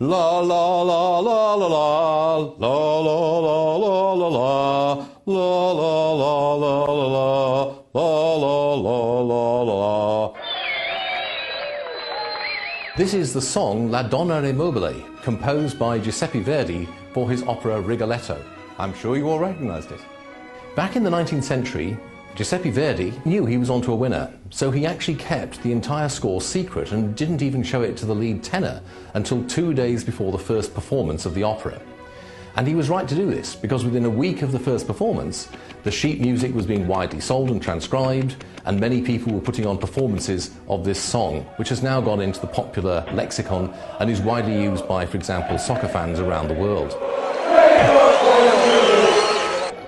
La la la la la la, la la la la la la, la la la la la la, la la la la. This is the song La Donna e Mobile, composed by Giuseppe Verdi for his opera Rigoletto. I'm sure you all recognised it. Back in the 19th century, Giuseppe Verdi knew he was onto a winner, so he actually kept the entire score secret and didn't even show it to the lead tenor until 2 days before the first performance of the opera. And he was right to do this, because within a week of the first performance, the sheet music was being widely sold and transcribed, and many people were putting on performances of this song, which has now gone into the popular lexicon and is widely used by, for example, soccer fans around the world.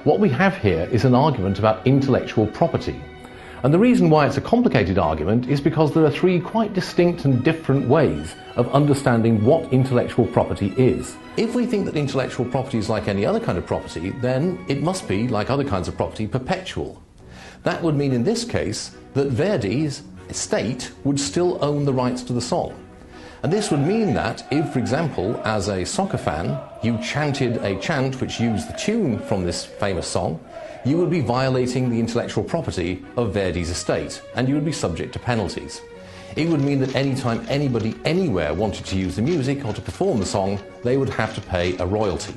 What we have here is an argument about intellectual property. And the reason why it's a complicated argument is because there are three quite distinct and different ways of understanding what intellectual property is. If we think that intellectual property is like any other kind of property, then it must be, like other kinds of property, perpetual. That would mean in this case that Verdi's estate would still own the rights to the song. And this would mean that if, for example, as a soccer fan, you chanted a chant which used the tune from this famous song, you would be violating the intellectual property of Verdi's estate, and you would be subject to penalties. It would mean that anytime anybody anywhere wanted to use the music or to perform the song, they would have to pay a royalty.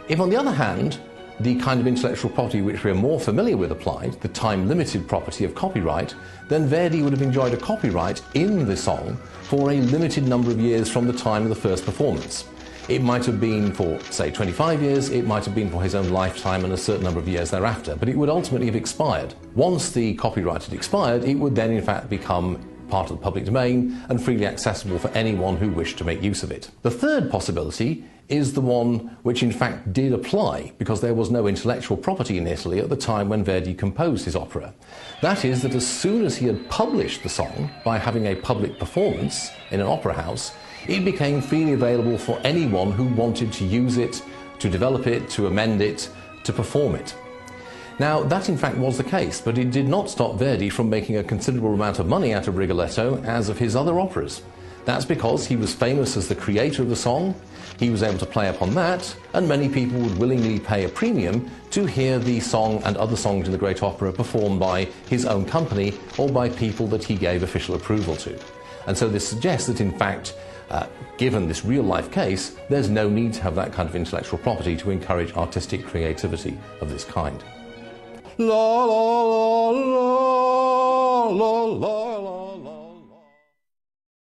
If, on the other hand, the kind of intellectual property which we're more familiar with applied, the time-limited property of copyright, then Verdi would have enjoyed a copyright in the song for a limited number of years from the time of the first performance. It might have been for, say, 25 years, it might have been for his own lifetime and a certain number of years thereafter, but it would ultimately have expired. Once the copyright had expired, it would then in fact become part of the public domain and freely accessible for anyone who wished to make use of it. The third possibility is the one which in fact did apply, because there was no intellectual property in Italy at the time when Verdi composed his opera. That is, that as soon as he had published the song by having a public performance in an opera house, it became freely available for anyone who wanted to use it, to develop it, to amend it, to perform it. Now, that in fact was the case, but it did not stop Verdi from making a considerable amount of money out of Rigoletto as of his other operas. That's because he was famous as the creator of the song, he was able to play upon that, and many people would willingly pay a premium to hear the song and other songs in the great opera performed by his own company or by people that he gave official approval to. And so this suggests that in fact, given this real-life case, there's no need to have that kind of intellectual property to encourage artistic creativity of this kind. La la la la la la.